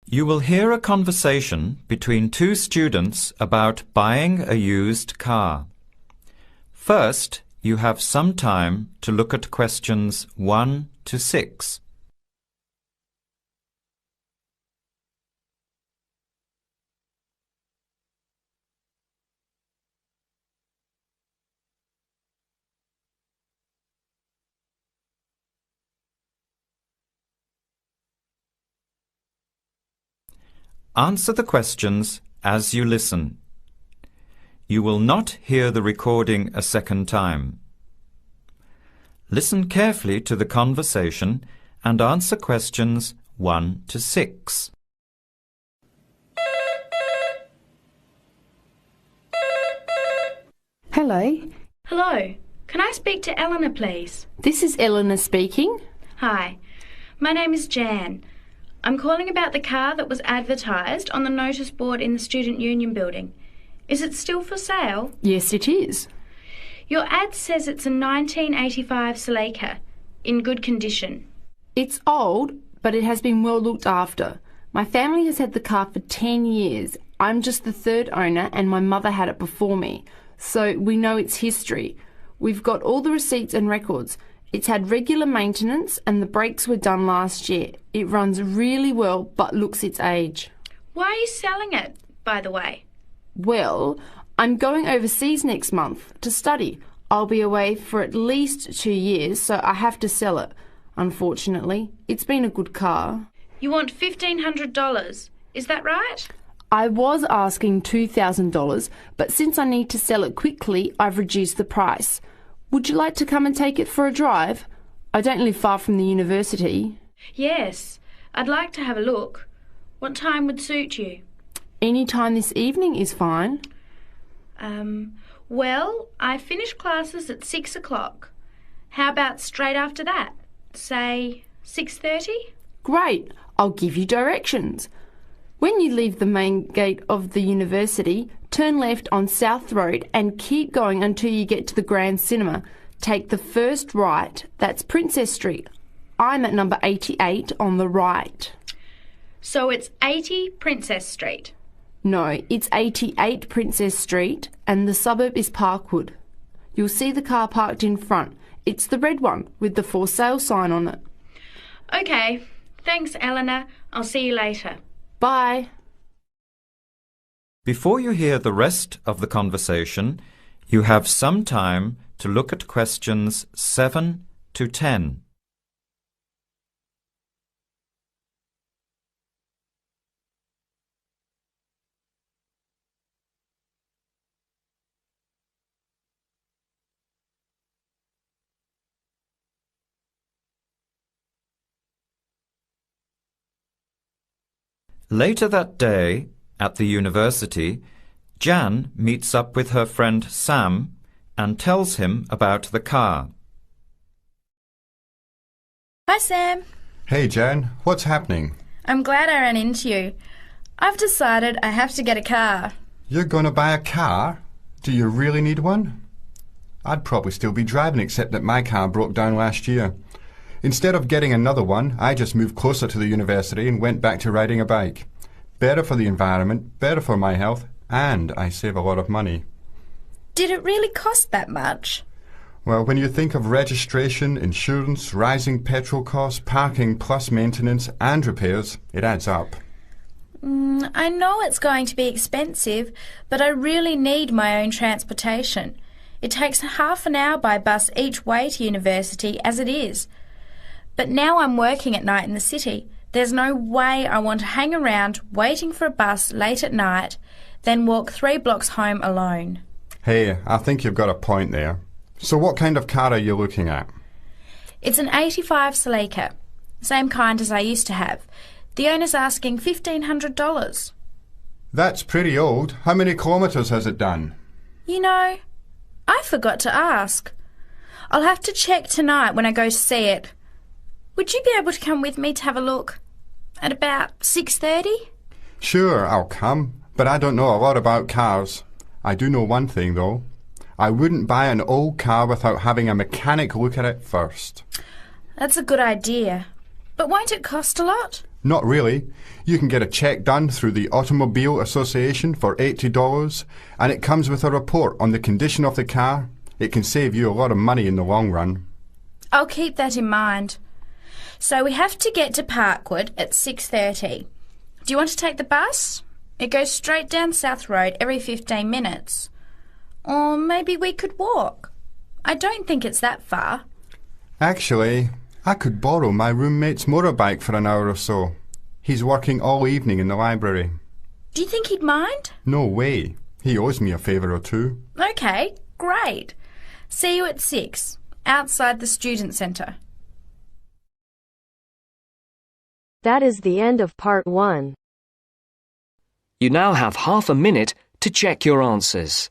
You will hear a conversation between two students about buying a used car. First, you have some time to look at questions 1 to 6. Answer the questions as you listen. You will not hear the recording a second time. Listen carefully to the conversation and answer questions 1 to 6. Hello. Hello. Can I speak to Eleanor, please? This is Eleanor speaking. Hi. My name is Jan. I'm calling about the car that was advertised on the notice board in the Student Union building. Is it still for sale? Yes, it is. Your ad says it's a 1985 Celica, in good condition. It's old, but it has been well looked after. My family has had the car for 10 years. I'm just the third owner and my mother had it before me, so we know its history. We've got all the receipts and records. It's had regular maintenance and the brakes were done last year. It runs really well but looks its age. Why are you selling it, by the way? Well, I'm going overseas next month to study. I'll be away for at least 2 years, so I have to sell it. Unfortunately, it's been a good car. You want $1,500, is that right? I was asking $2,000, but since I need to sell it quickly, I've reduced the price. Would you like to come and take it for a drive? I don't live far from the university. Yes, I'd like to have a look. What time would suit you? Any time this evening is fine. Well, I finish classes at 6 o'clock. How about straight after that? Say 6:30? Great, I'll give you directions. When you leave the main gate of the university, turn left on South Road and keep going until you get to the Grand Cinema. Take the first right, that's Princess Street. I'm at number 88 on the right. So it's 80 Princess Street? No, it's 88 Princess Street and the suburb is Parkwood. You'll see the car parked in front. It's the red one with the for sale sign on it. OK, thanks Eleanor. I'll see you later. Bye. Before you hear the rest of the conversation, you have some time to look at questions 7 to 10. Later that day, at the university, Jan meets up with her friend Sam and tells him about the car. Hi, Sam. Hey, Jan. What's happening? I'm glad I ran into you. I've decided I have to get a car. You're going to buy a car? Do you really need one? I'd probably still be driving, except that my car broke down last year. Instead of getting another one, I just moved closer to the university and went back to riding a bike. Better for the environment, better for my health, and I save a lot of money. Did it really cost that much? Well, when you think of registration, insurance, rising petrol costs, parking plus maintenance and repairs, it adds up. I know it's going to be expensive, but I really need my own transportation. It takes half an hour by bus each way to university as it is. But now I'm working at night in the city. There's no way I want to hang around waiting for a bus late at night, then walk 3 blocks home alone. Hey, I think you've got a point there. So what kind of car are you looking at? It's an 85 Celica, same kind as I used to have. The owner's asking $1,500. That's pretty old. How many kilometres has it done? You know, I forgot to ask. I'll have to check tonight when I go to see it. Would you be able to come with me to have a look? At about 6:30? Sure, I'll come, but I don't know a lot about cars. I do know one thing, though. I wouldn't buy an old car without having a mechanic look at it first. That's a good idea. But won't it cost a lot? Not really. You can get a check done through the Automobile Association for $80, and it comes with a report on the condition of the car. It can save you a lot of money in the long run. I'll keep that in mind. So we have to get to Parkwood at 6:30. Do you want to take the bus? It goes straight down South Road every 15 minutes. Or maybe we could walk. I don't think it's that far. Actually, I could borrow my roommate's motorbike for an hour or so. He's working all evening in the library. Do you think he'd mind? No way. He owes me a favour or two. Okay, great. See you at 6, outside the student centre. That is the end of part 1. You now have half a minute to check your answers.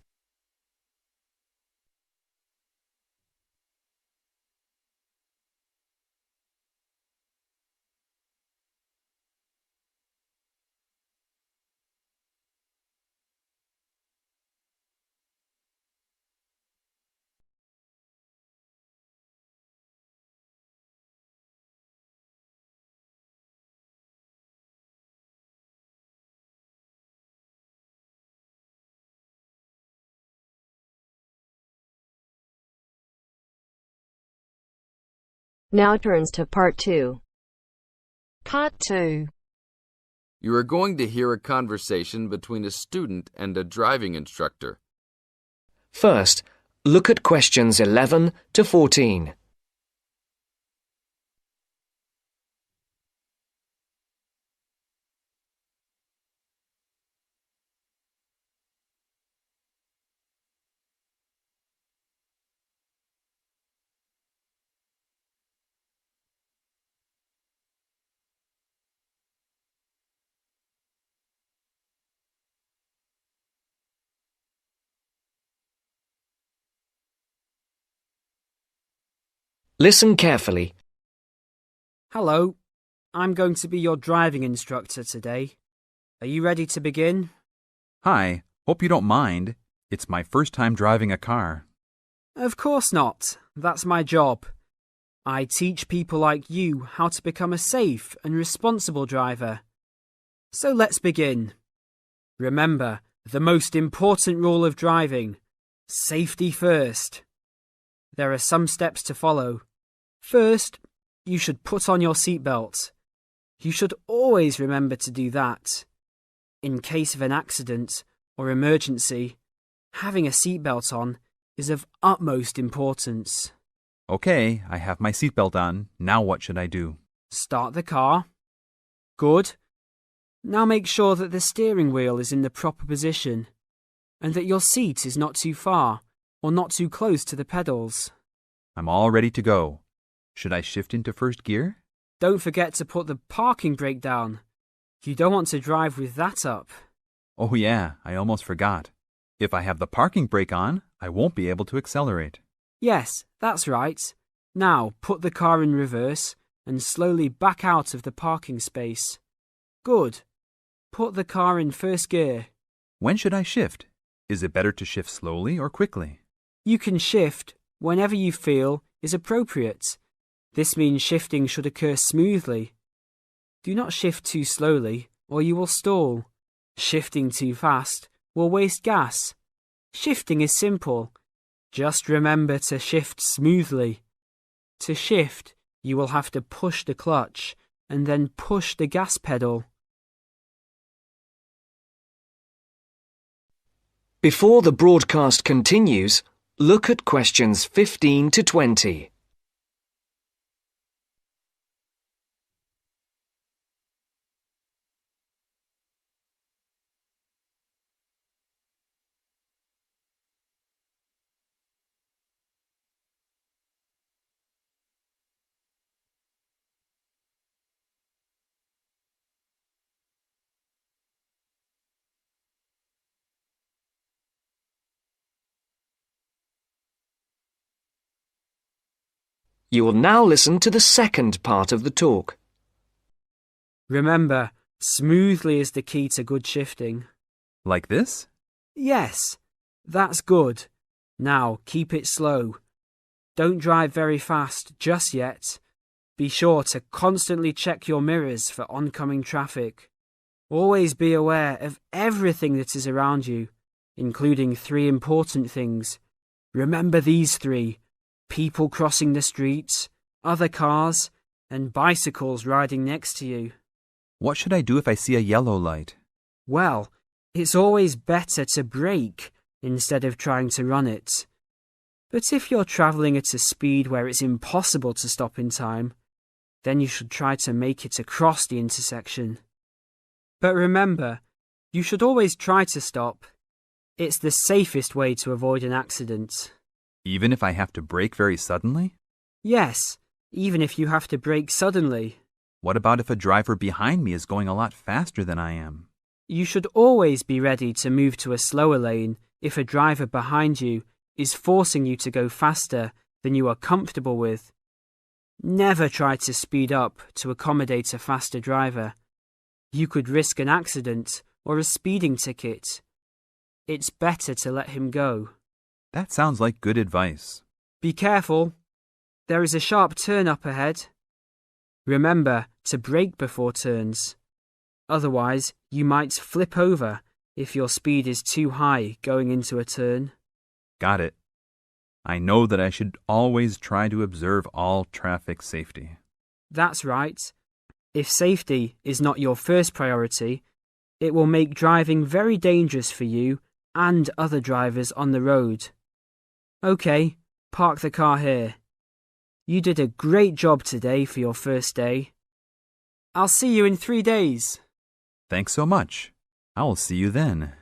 Now turns to part 2. Part 2. You are going to hear a conversation between a student and a driving instructor. First, look at questions 11 to 14. Listen carefully. Hello, I'm going to be your driving instructor today. Are you ready to begin? Hi, hope you don't mind. It's my first time driving a car. Of course not. That's my job. I teach people like you how to become a safe and responsible driver. So let's begin. Remember, the most important rule of driving: safety first. There are some steps to follow. First, you should put on your seatbelt. You should always remember to do that. In case of an accident or emergency, having a seatbelt on is of utmost importance. Okay, I have my seatbelt on. Now what should I do? Start the car. Good. Now make sure that the steering wheel is in the proper position and that your seat is not too far or not too close to the pedals. I'm all ready to go. Should I shift into first gear? Don't forget to put the parking brake down. You don't want to drive with that up. Oh yeah, I almost forgot. If I have the parking brake on, I won't be able to accelerate. Yes, that's right. Now put the car in reverse and slowly back out of the parking space. Good. Put the car in first gear. When should I shift? Is it better to shift slowly or quickly? You can shift whenever you feel is appropriate. This means shifting should occur smoothly. Do not shift too slowly or you will stall. Shifting too fast will waste gas. Shifting is simple. Just remember to shift smoothly. To shift, you will have to push the clutch and then push the gas pedal. Before the broadcast continues, look at questions 15 to 20. You will now listen to the second part of the talk. Remember, smoothly is the key to good shifting. Like this? Yes, that's good. Now keep it slow. Don't drive very fast just yet. Be sure to constantly check your mirrors for oncoming traffic. Always be aware of everything that is around you, including 3 important things. Remember these 3: people crossing the streets, other cars, and bicycles riding next to you. What should I do if I see a yellow light? Well, it's always better to brake instead of trying to run it. But if you're travelling at a speed where it's impossible to stop in time, then you should try to make it across the intersection. But remember, you should always try to stop. It's the safest way to avoid an accident. Even if I have to brake very suddenly? Yes, even if you have to brake suddenly. What about if a driver behind me is going a lot faster than I am? You should always be ready to move to a slower lane if a driver behind you is forcing you to go faster than you are comfortable with. Never try to speed up to accommodate a faster driver. You could risk an accident or a speeding ticket. It's better to let him go. That sounds like good advice. Be careful. There is a sharp turn up ahead. Remember to brake before turns. Otherwise, you might flip over if your speed is too high going into a turn. Got it. I know that I should always try to observe all traffic safety. That's right. If safety is not your first priority, it will make driving very dangerous for you and other drivers on the road. Okay, park the car here. You did a great job today for your first day. I'll see you in 3 days. Thanks so much. I will see you then.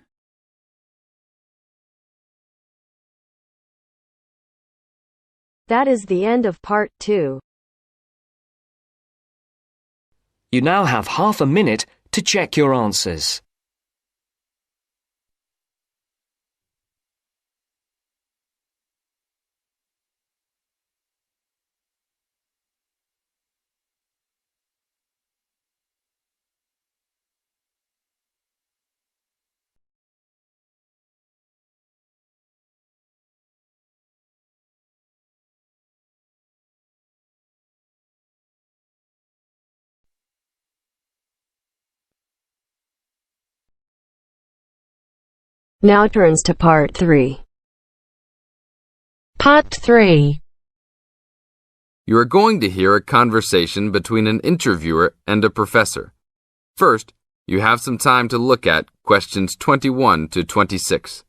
That is the end of part 2. You now have half a minute to check your answers. Now turns to part 3. Part 3. You are going to hear a conversation between an interviewer and a professor. First, you have some time to look at questions 21 to 26.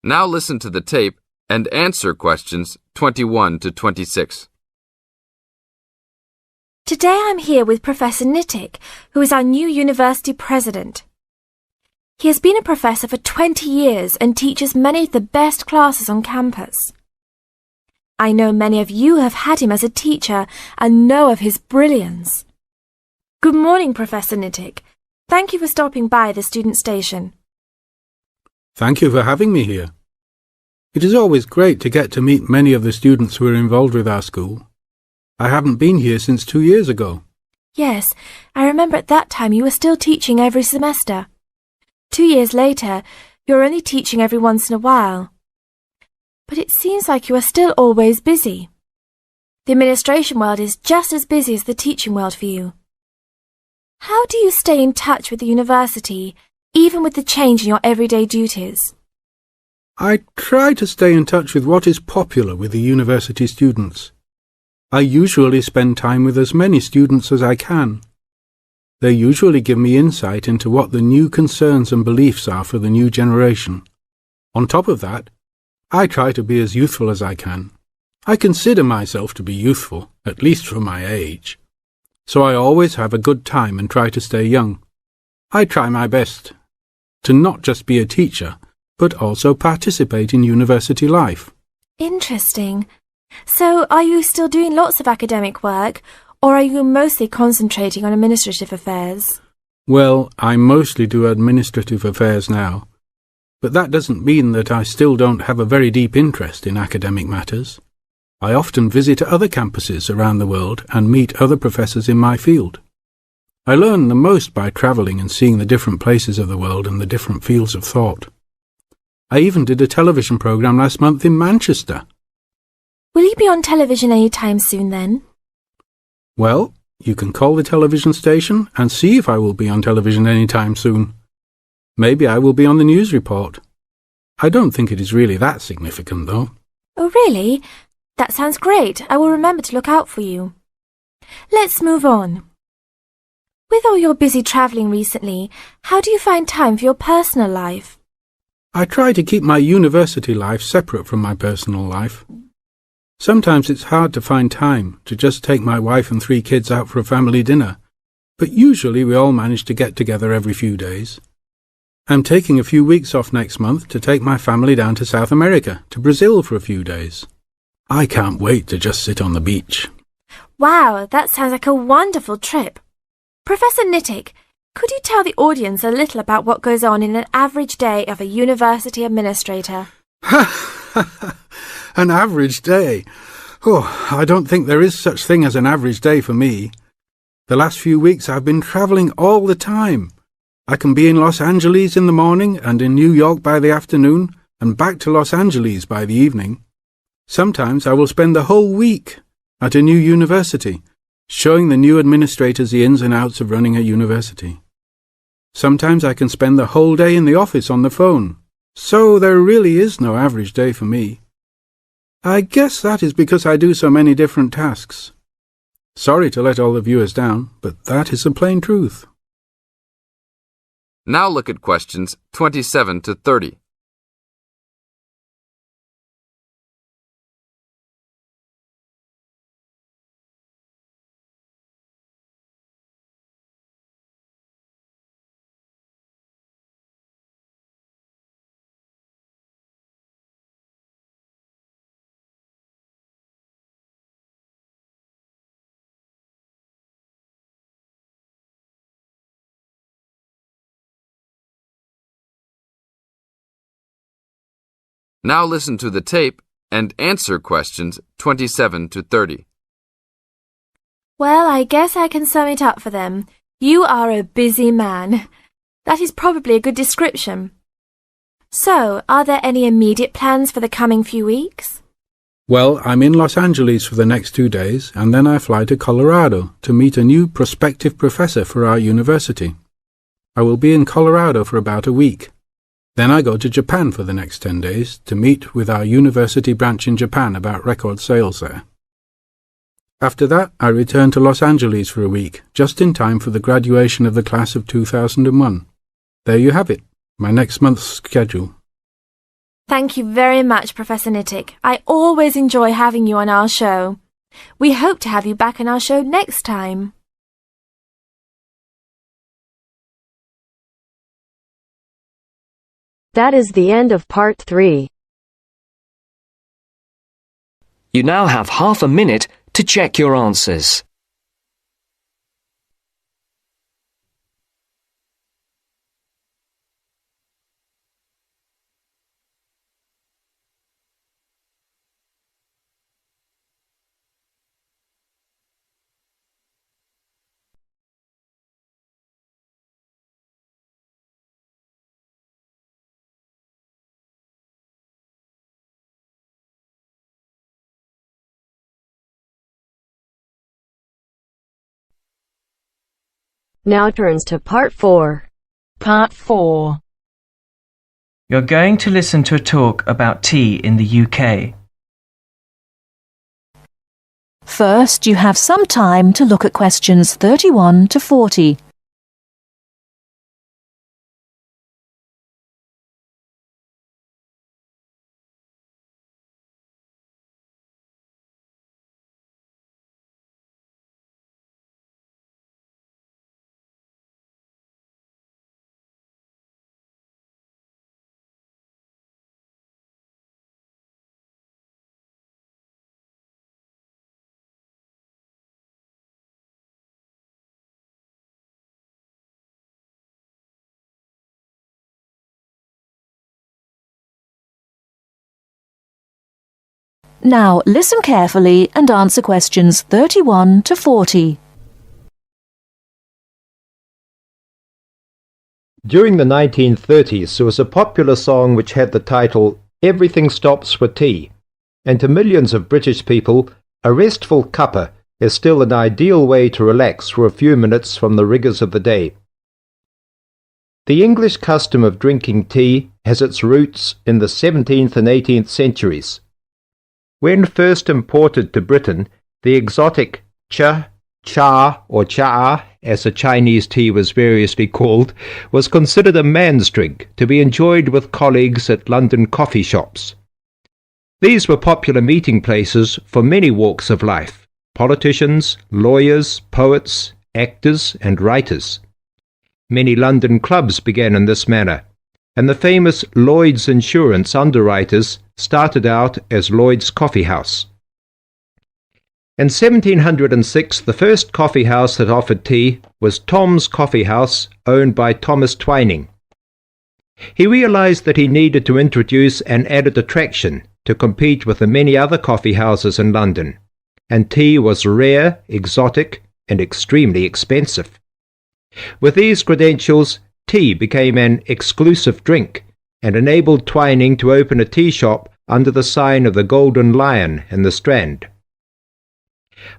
Now listen to the tape and answer questions 21 to 26. Today I'm here with Professor Nittick, who is our new university president. He has been a professor for 20 years and teaches many of the best classes on campus. I know many of you have had him as a teacher and know of his brilliance. Good morning, Professor Nittick. Thank you for stopping by the student station. Thank you for having me here. It is always great to get to meet many of the students who are involved with our school. I haven't been here since 2 years ago. Yes, I remember at that time you were still teaching every semester. 2 years later, you're only teaching every once in a while. But it seems like you are still always busy. The administration world is just as busy as the teaching world for you. How do you stay in touch with the university, even with the change in your everyday duties? I try to stay in touch with what is popular with the university students. I usually spend time with as many students as I can. They usually give me insight into what the new concerns and beliefs are for the new generation. On top of that, I try to be as youthful as I can. I consider myself to be youthful, at least for my age. So I always have a good time and try to stay young. I try my best to not just be a teacher, but also participate in university life. Interesting. So, are you still doing lots of academic work, or are you mostly concentrating on administrative affairs? Well, I mostly do administrative affairs now, but that doesn't mean that I still don't have a very deep interest in academic matters. I often visit other campuses around the world and meet other professors in my field. I learn the most by travelling and seeing the different places of the world and the different fields of thought. I even did a television programme last month in Manchester. Will you be on television any time soon then? Well, you can call the television station and see if I will be on television any time soon. Maybe I will be on the news report. I don't think it is really that significant, though. Oh, really? That sounds great. I will remember to look out for you. Let's move on. With all your busy travelling recently, how do you find time for your personal life? I try to keep my university life separate from my personal life. Sometimes it's hard to find time to just take my wife and 3 kids out for a family dinner, but usually we all manage to get together every few days. I'm taking a few weeks off next month to take my family down to South America, to Brazil for a few days. I can't wait to just sit on the beach. Wow, that sounds like a wonderful trip. Professor Nittick, could you tell the audience a little about what goes on in an average day of a university administrator? An average day? Oh, I don't think there is such thing as an average day for me. The last few weeks I've been travelling all the time. I can be in Los Angeles in the morning and in New York by the afternoon and back to Los Angeles by the evening. Sometimes I will spend the whole week at a new university, showing the new administrators the ins and outs of running a university. Sometimes I can spend the whole day in the office on the phone, so there really is no average day for me. I guess that is because I do so many different tasks. Sorry to let all the viewers down, but that is the plain truth. Now look at questions 27 to 30. Now listen to the tape and answer questions 27 to 30. Well, I guess I can sum it up for them. You are a busy man. That is probably a good description. So, are there any immediate plans for the coming few weeks? Well, I'm in Los Angeles for the next 2 days, and then I fly to Colorado to meet a new prospective professor for our university. I will be in Colorado for about a week. Then I go to Japan for the next 10 days to meet with our university branch in Japan about record sales there. After that, I return to Los Angeles for a week, just in time for the graduation of the class of 2001. There you have it, my next month's schedule. Thank you very much, Professor Nittick. I always enjoy having you on our show. We hope to have you back on our show next time. That is the end of part 3. You now have half a minute to check your answers. Now turns to part 4. Part 4. You're going to listen to a talk about tea in the UK. First, you have some time to look at questions 31 to 40. Now listen carefully and answer questions 31 to 40. During the 1930s, there was a popular song which had the title "Everything Stops for Tea," and to millions of British people, a restful cuppa is still an ideal way to relax for a few minutes from the rigours of the day. The English custom of drinking tea has its roots in the 17th and 18th centuries. When first imported to Britain, the exotic cha, or cha, as the Chinese tea was variously called, was considered a man's drink to be enjoyed with colleagues at London coffee shops. These were popular meeting places for many walks of life: politicians, lawyers, poets, actors, and writers. Many London clubs began in this manner, and the famous Lloyd's Insurance underwriters started out as Lloyd's Coffee House. In 1706, the first coffee house that offered tea was Tom's Coffee House, owned by Thomas Twining. He realized that he needed to introduce an added attraction to compete with the many other coffee houses in London, and tea was rare, exotic, and extremely expensive. With these credentials, tea became an exclusive drink and enabled Twining to open a tea shop under the sign of the Golden Lion in the Strand.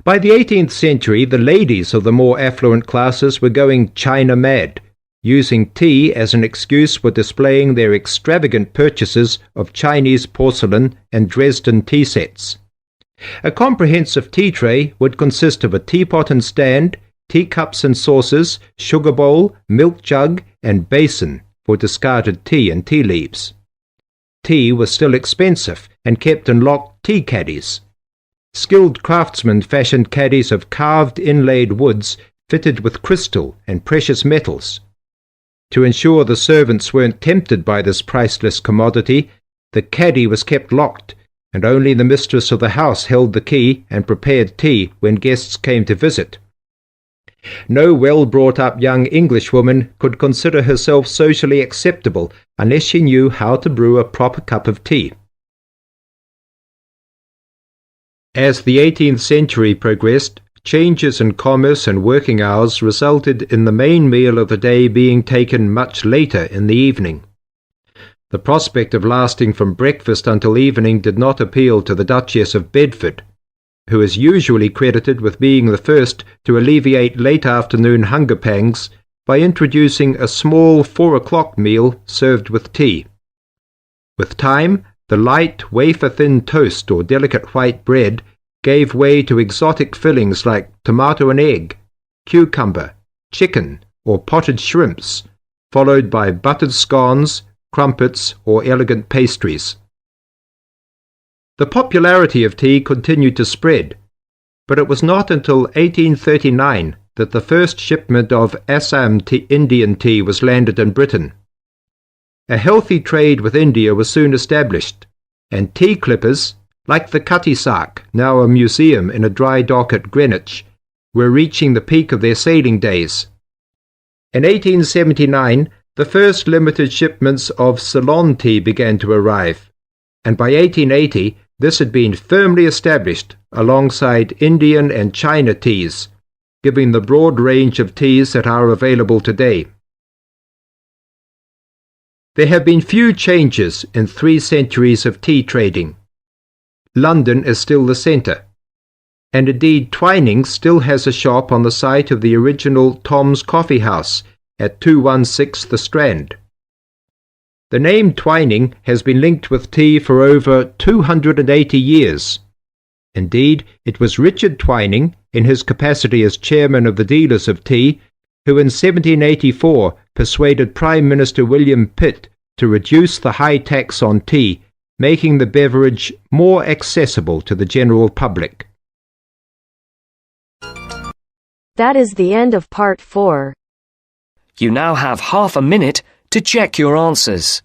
By the 18th century, the ladies of the more affluent classes were going China mad, using tea as an excuse for displaying their extravagant purchases of Chinese porcelain and Dresden tea sets. A comprehensive tea tray would consist of a teapot and stand, teacups and saucers, sugar bowl, milk jug, and basin for discarded tea and tea leaves. Tea was still expensive and kept in locked tea caddies. Skilled craftsmen fashioned caddies of carved inlaid woods fitted with crystal and precious metals. To ensure the servants weren't tempted by this priceless commodity, the caddy was kept locked, and only the mistress of the house held the key and prepared tea when guests came to visit. No well-brought-up young Englishwoman could consider herself socially acceptable unless she knew how to brew a proper cup of tea. As the 18th century progressed, changes in commerce and working hours resulted in the main meal of the day being taken much later in the evening. The prospect of lasting from breakfast until evening did not appeal to the Duchess of Bedford, who is usually credited with being the first to alleviate late afternoon hunger pangs by introducing a small 4 o'clock meal served with tea. With time, the light, wafer-thin toast or delicate white bread gave way to exotic fillings like tomato and egg, cucumber, chicken, or potted shrimps, followed by buttered scones, crumpets, or elegant pastries. The popularity of tea continued to spread, but it was not until 1839 that the first shipment of Assam Indian tea was landed in Britain. A healthy trade with India was soon established, and tea clippers, like the Cutty Sark, now a museum in a dry dock at Greenwich, were reaching the peak of their sailing days. In 1879, the first limited shipments of Ceylon tea began to arrive, and by 1880 this had been firmly established alongside Indian and China teas, giving the broad range of teas that are available today. There have been few changes in 3 centuries of tea trading. London is still the centre, and indeed Twining still has a shop on the site of the original Tom's Coffee House at 216 The Strand. The name Twining has been linked with tea for over 280 years. Indeed, it was Richard Twining, in his capacity as chairman of the dealers of tea, who in 1784 persuaded Prime Minister William Pitt to reduce the high tax on tea, making the beverage more accessible to the general public. That is the end of part 4. You now have half a minute to check your answers.